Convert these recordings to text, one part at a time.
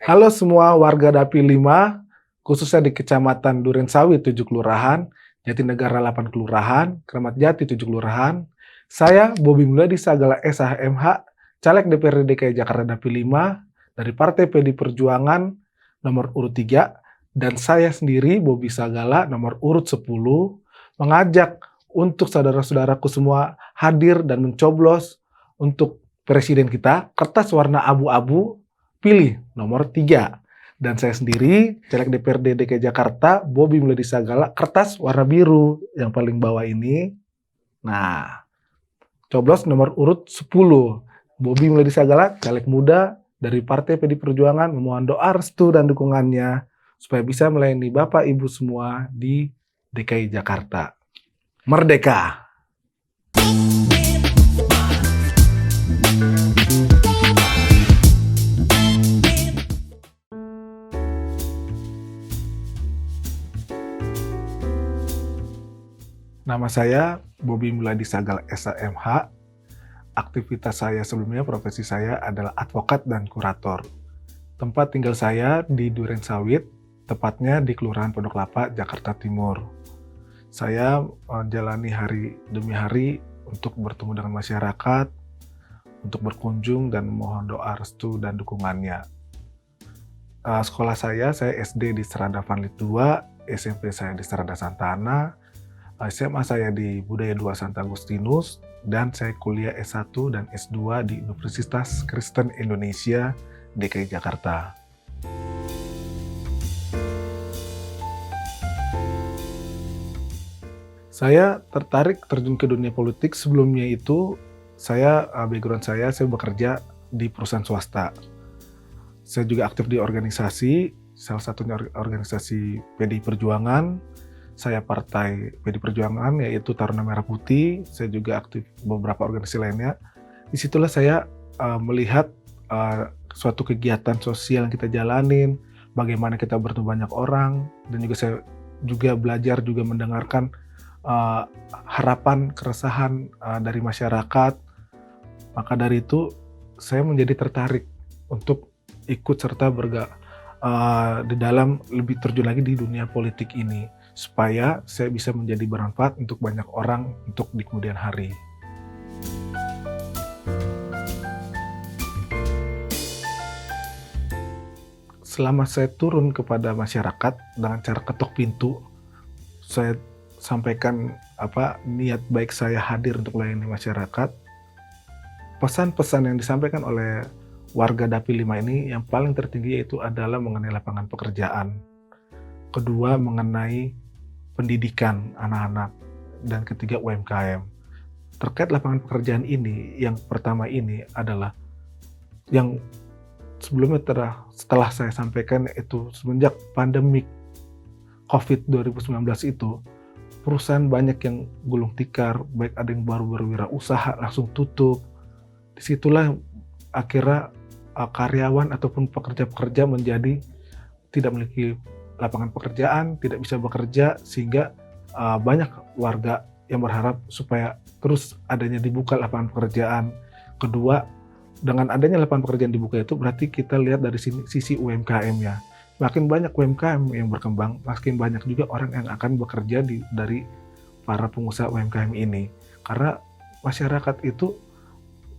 Halo semua warga Dapil 5, khususnya di Kecamatan Durensawit 7 Kelurahan, Jatinegara 8 Kelurahan, Kramat Jati 7 Kelurahan. Saya Bobi Mulyadi Sagala SH-MH, Caleg DPRD DKI Jakarta Dapil 5 dari Partai PD Perjuangan nomor urut 3, dan saya sendiri Bobi Sagala nomor urut 10 mengajak untuk saudara-saudaraku semua hadir dan mencoblos untuk presiden kita kertas warna abu-abu pilih nomor 3. Dan saya sendiri, caleg DPRD DKI Jakarta, Bobi Mulyadi Sagala, kertas warna biru yang paling bawah ini. Nah, coblos nomor urut 10. Bobi Mulyadi Sagala, caleg muda dari Partai PD Perjuangan, memohon doa restu dan dukungannya supaya bisa melayani Bapak Ibu semua di DKI Jakarta. Merdeka! Nama saya Bobi Mulyadi Sagala SH-MH. Aktivitas saya sebelumnya, profesi saya adalah advokat dan kurator. Tempat tinggal saya di Durensawit, tepatnya di Kelurahan Pondok Lapa, Jakarta Timur. Saya menjalani hari demi hari untuk bertemu dengan masyarakat, untuk berkunjung dan mohon doa restu dan dukungannya. Sekolah saya SD di Serada Vanlit 2, SMP saya di Serada Santana, SMA saya di Budaya 2 Santa Agustinus, dan saya kuliah S1 dan S2 di Universitas Kristen Indonesia DKI Jakarta. Saya tertarik terjun ke dunia politik. Sebelumnya itu background saya bekerja di perusahaan swasta. Saya juga aktif di organisasi, salah satunya organisasi PDI Perjuangan. Saya partai PD Perjuangan, yaitu Taruna Merah Putih. Saya juga aktif beberapa organisasi lainnya. Disitulah saya melihat suatu kegiatan sosial yang kita jalanin, bagaimana kita bertemu banyak orang, dan juga saya juga belajar juga mendengarkan harapan, keresahan dari masyarakat. Maka dari itu saya menjadi tertarik untuk ikut serta di dalam lebih terjun lagi di dunia politik ini, supaya saya bisa menjadi bermanfaat untuk banyak orang untuk di kemudian hari. Selama saya turun kepada masyarakat dengan cara ketok pintu, saya sampaikan niat baik saya hadir untuk melayani masyarakat. Pesan-pesan yang disampaikan oleh warga Dapil 5 ini yang paling tertinggi yaitu adalah mengenai lapangan pekerjaan. Kedua, mengenai pendidikan anak-anak, dan ketiga UMKM. Terkait lapangan pekerjaan ini, yang pertama ini adalah yang sebelumnya setelah saya sampaikan, itu semenjak pandemik COVID 2019 itu, perusahaan banyak yang gulung tikar, baik ada yang baru berwirausaha langsung tutup. Disitulah akhirnya karyawan ataupun pekerja-pekerja menjadi tidak memiliki lapangan pekerjaan, tidak bisa bekerja, sehingga banyak warga yang berharap supaya terus adanya dibuka lapangan pekerjaan. Kedua, dengan adanya lapangan pekerjaan dibuka itu berarti kita lihat dari sisi UMKM-nya. Makin banyak UMKM yang berkembang, makin banyak juga orang yang akan bekerja dari para pengusaha UMKM ini. Karena masyarakat itu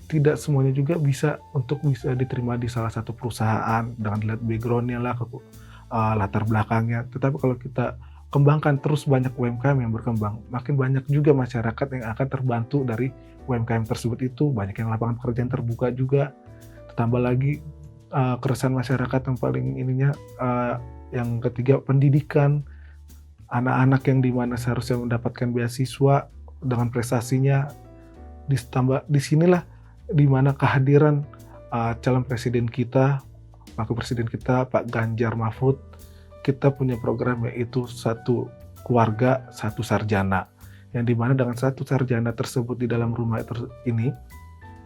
tidak semuanya juga bisa diterima di salah satu perusahaan dengan lihat background-nya lah, latar belakangnya. Tetapi kalau kita kembangkan terus banyak UMKM yang berkembang, makin banyak juga masyarakat yang akan terbantu dari UMKM tersebut itu. Banyak yang lapangan pekerjaan terbuka juga. Tambah lagi keresahan masyarakat yang paling yang ketiga, pendidikan. Anak-anak yang dimana seharusnya mendapatkan beasiswa dengan prestasinya, disinilah dimana kehadiran calon presiden kita, wakil presiden kita, Pak Ganjar Mahfud. Kita punya program yaitu satu keluarga, satu sarjana, yang dimana dengan satu sarjana tersebut di dalam rumah ini,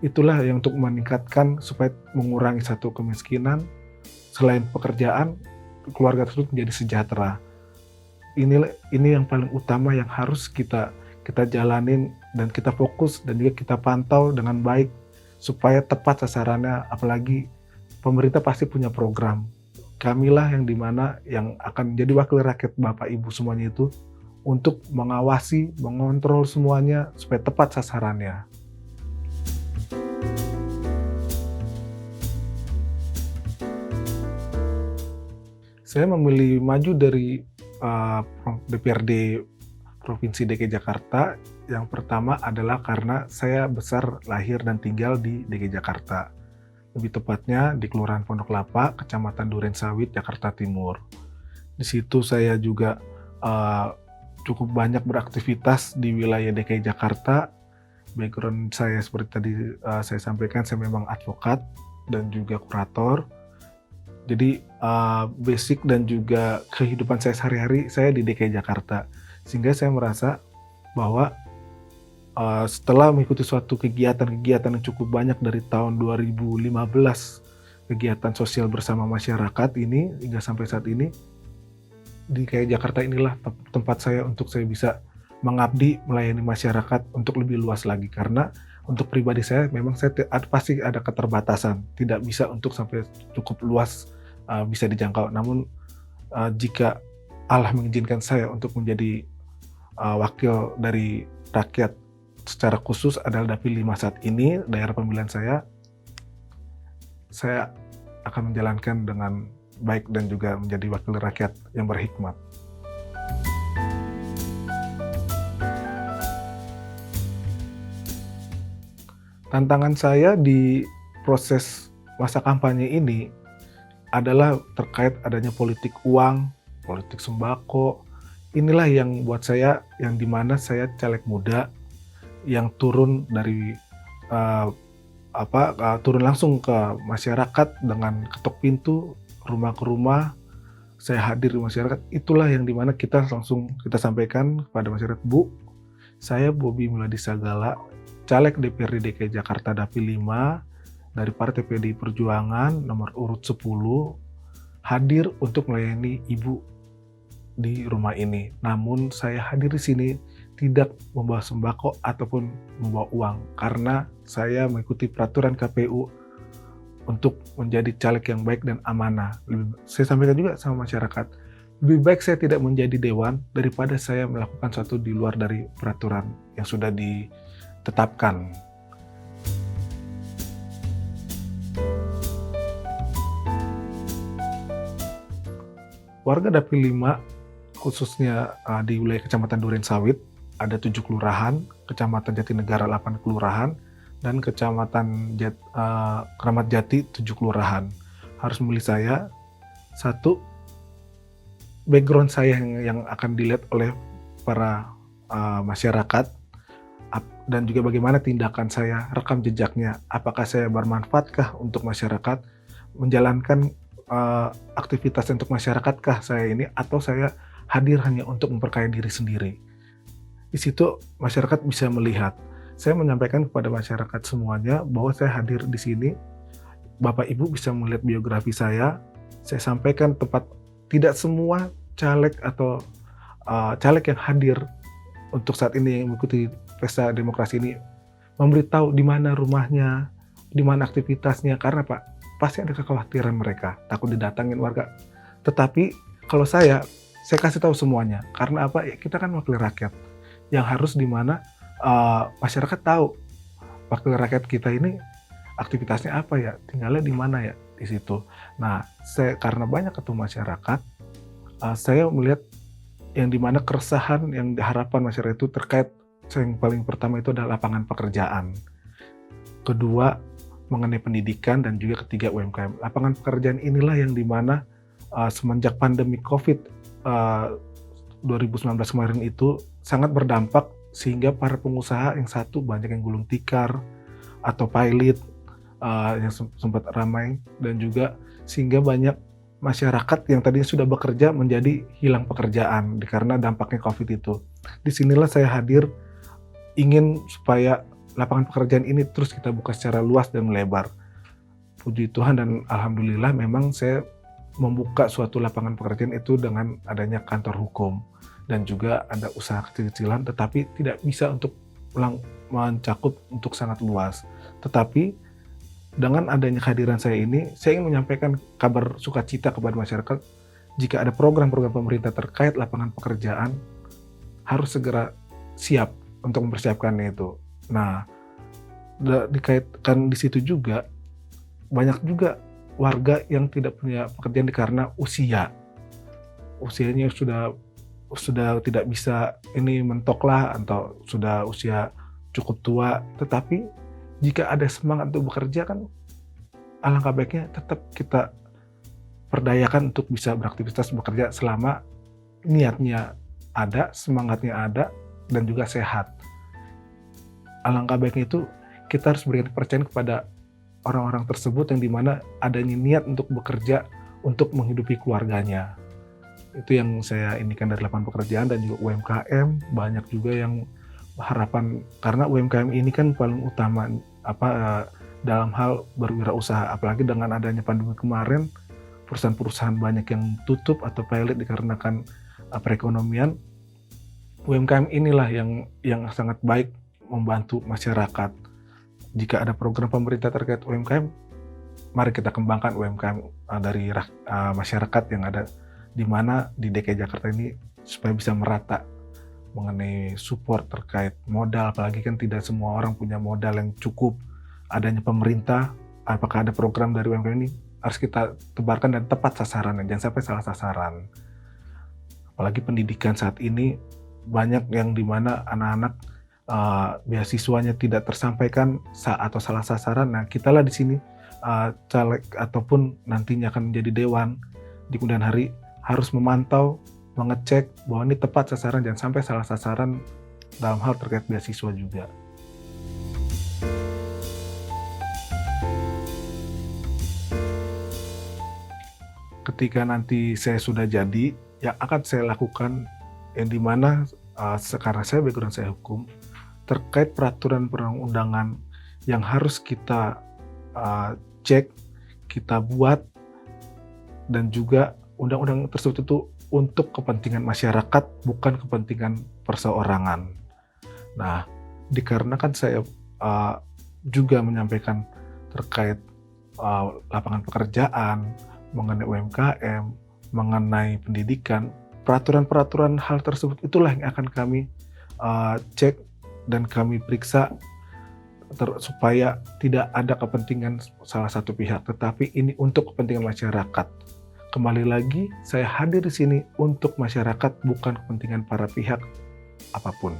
itulah yang untuk meningkatkan supaya mengurangi satu kemiskinan. Selain pekerjaan, keluarga tersebut menjadi sejahtera. Ini yang paling utama yang harus kita jalanin dan kita fokus dan juga kita pantau dengan baik supaya tepat sasarannya. Apalagi pemerintah pasti punya program kamilah yang dimana yang akan jadi wakil rakyat Bapak Ibu semuanya itu untuk mengawasi, mengontrol semuanya supaya tepat sasarannya. Saya memilih maju dari DPRD Provinsi DKI Jakarta. Yang pertama adalah karena saya besar, lahir, dan tinggal di DKI Jakarta. Lebih tepatnya di Kelurahan Pondok Lapa, Kecamatan Durensawit, Jakarta Timur. Di situ saya juga cukup banyak beraktivitas di wilayah DKI Jakarta. Background saya seperti tadi saya sampaikan, saya memang advokat dan juga kurator. Jadi basic dan juga kehidupan saya sehari-hari saya di DKI Jakarta. Sehingga saya merasa bahwa setelah mengikuti suatu kegiatan-kegiatan yang cukup banyak dari tahun 2015, kegiatan sosial bersama masyarakat ini hingga sampai saat ini, di DKI Jakarta inilah tempat saya untuk saya bisa mengabdi, melayani masyarakat untuk lebih luas lagi. Karena untuk pribadi saya memang saya pasti ada keterbatasan, tidak bisa untuk sampai cukup luas bisa dijangkau. Namun jika Allah mengizinkan saya untuk menjadi wakil dari rakyat secara khusus adalah Dapil 5 saat ini, daerah pemilihan saya akan menjalankan dengan baik dan juga menjadi wakil rakyat yang berhikmat. Tantangan saya di proses masa kampanye ini adalah terkait adanya politik uang, politik sembako. Inilah yang buat saya, yang dimana saya caleg muda yang turun dari turun langsung ke masyarakat dengan ketok pintu, rumah ke rumah, saya hadir di masyarakat. Itulah yang dimana kita sampaikan kepada masyarakat, Bu, saya Bobi Miladi Sagala, caleg DPRD DKI Jakarta Dapil 5 dari Partai PDI Perjuangan nomor urut 10, hadir untuk melayani Ibu di rumah ini. Namun saya hadir di sini tidak membawa sembako ataupun membawa uang, karena saya mengikuti peraturan KPU untuk menjadi caleg yang baik dan amanah. Saya sampaikan juga sama masyarakat, lebih baik saya tidak menjadi dewan daripada saya melakukan sesuatu di luar dari peraturan yang sudah ditetapkan. Warga Dapil 5, khususnya di wilayah Kecamatan Durensawit, ada 7 kelurahan, Kecamatan Jatinegara 8 kelurahan, dan Kecamatan Kramat Jati 7 kelurahan. Harus memilih saya. Satu, background saya yang akan dilihat oleh para masyarakat, dan juga bagaimana tindakan saya, rekam jejaknya. Apakah saya bermanfaatkah untuk masyarakat, menjalankan aktivitas untuk masyarakatkah saya ini, atau saya hadir hanya untuk memperkaya diri sendiri. Di situ masyarakat bisa melihat. Saya menyampaikan kepada masyarakat semuanya bahwa saya hadir di sini. Bapak Ibu bisa melihat biografi saya sampaikan tidak semua caleg atau caleg yang hadir untuk saat ini yang mengikuti pesta demokrasi ini memberitahu di mana rumahnya, di mana aktivitasnya, karena Pak, pasti ada kekhawatiran mereka, takut didatangin warga. Tetapi kalau saya kasih tahu semuanya, karena apa? Ya, kita kan wakil rakyat yang harus dimana masyarakat tahu wakil rakyat kita ini aktivitasnya apa ya, tinggalnya di mana ya, di situ. Nah, karena banyak ketemu masyarakat, saya melihat yang dimana keresahan yang diharapkan masyarakat itu terkait, yang paling pertama itu adalah lapangan pekerjaan. Kedua, mengenai pendidikan, dan juga ketiga UMKM. Lapangan pekerjaan inilah yang dimana semenjak pandemi COVID 2019 kemarin itu sangat berdampak, sehingga para pengusaha yang satu banyak yang gulung tikar atau pilot yang sempat ramai, dan juga sehingga banyak masyarakat yang tadinya sudah bekerja menjadi hilang pekerjaan karena dampaknya COVID itu. Disinilah saya hadir, ingin supaya lapangan pekerjaan ini terus kita buka secara luas dan melebar. Puji Tuhan dan alhamdulillah memang saya membuka suatu lapangan pekerjaan itu dengan adanya kantor hukum dan juga ada usaha kecil-kecilan, tetapi tidak bisa untuk mencakup untuk sangat luas. Tetapi Dengan adanya kehadiran saya ini, saya ingin menyampaikan kabar sukacita kepada masyarakat jika ada program-program pemerintah terkait lapangan pekerjaan, harus segera siap untuk mempersiapkannya itu. Nah, dikaitkan di situ juga, banyak juga warga yang tidak punya pekerjaan karena usianya sudah tidak bisa ini mentok lah, atau sudah usia cukup tua. Tetapi jika ada semangat untuk bekerja kan, alangkah baiknya tetap kita perdayakan untuk bisa beraktivitas bekerja selama niatnya ada, semangatnya ada, dan juga sehat. Alangkah baiknya itu kita harus berikan kepercayaan kepada orang-orang tersebut yang dimana adanya niat untuk bekerja untuk menghidupi keluarganya. Itu yang saya inikan dari lapangan pekerjaan dan juga UMKM. Banyak juga yang harapan, karena UMKM ini kan paling utama dalam hal berwirausaha, apalagi dengan adanya pandemi kemarin, perusahaan-perusahaan banyak yang tutup atau pilot dikarenakan perekonomian. UMKM inilah yang sangat baik membantu masyarakat. Jika ada program pemerintah terkait UMKM, mari kita kembangkan UMKM dari masyarakat yang ada di mana di DKI Jakarta ini, supaya bisa merata mengenai support terkait modal. Apalagi kan tidak semua orang punya modal yang cukup. Adanya pemerintah, apakah ada program dari UMKM ini, harus kita tebarkan dan tepat sasaran, jangan sampai salah sasaran. Apalagi pendidikan saat ini banyak yang dimana anak-anak beasiswanya tidak tersampaikan atau salah sasaran. Nah, kitalah di sini caleg ataupun nantinya akan menjadi dewan di kemudian hari harus memantau, mengecek bahwa ini tepat sasaran, jangan sampai salah sasaran dalam hal terkait beasiswa juga. Ketika nanti saya sudah jadi, yang akan saya lakukan yang dimana sekarang saya background saya hukum, terkait peraturan perundang-undangan yang harus kita cek, kita buat, dan juga undang-undang tersebut itu untuk kepentingan masyarakat, bukan kepentingan perseorangan. Nah, dikarenakan saya juga menyampaikan terkait lapangan pekerjaan, mengenai UMKM, mengenai pendidikan, peraturan-peraturan hal tersebut itulah yang akan kami cek dan kami periksa supaya tidak ada kepentingan salah satu pihak, tetapi ini untuk kepentingan masyarakat. Kembali lagi, saya hadir di sini untuk masyarakat, bukan kepentingan para pihak apapun.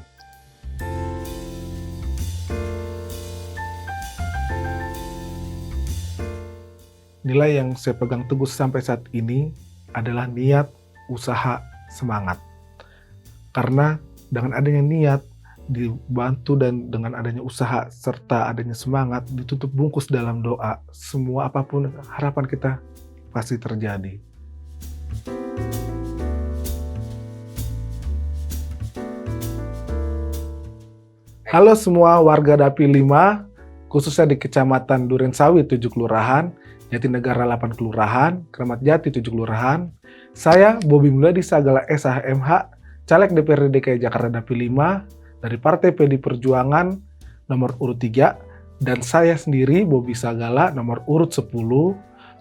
Nilai yang saya pegang teguh sampai saat ini adalah niat, usaha, semangat. Karena dengan adanya niat, dibantu dan dengan adanya usaha serta adanya semangat, ditutup bungkus dalam doa, semua apapun harapan kita pasti terjadi. Halo semua warga Dapil 5, khususnya di Kecamatan Durensawi 7 Kelurahan, Jatinegara 8 Kelurahan, Kramat Jati 7 Kelurahan. Saya Bobi Mulyadi Sagala SH-MH, Caleg DPRD DKI Jakarta Dapil 5, dari Partai PD Perjuangan nomor urut 3, dan saya sendiri Bobi Sagala nomor urut 10,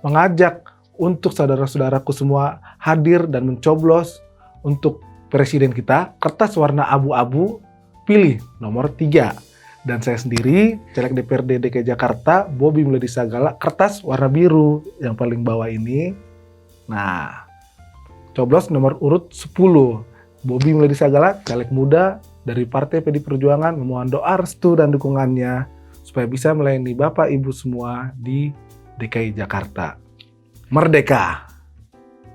mengajak untuk saudara-saudaraku semua hadir dan mencoblos untuk presiden kita, kertas warna abu-abu, pilih nomor 3. Dan saya sendiri, caleg DPRD DKI Jakarta, Bobi Mulyadi Sagala, kertas warna biru yang paling bawah ini. Nah, coblos nomor urut 10. Bobi Mulyadi Sagala, caleg muda dari Partai PD Perjuangan, memohon doa restu dan dukungannya supaya bisa melayani Bapak Ibu semua di DKI Jakarta. Merdeka!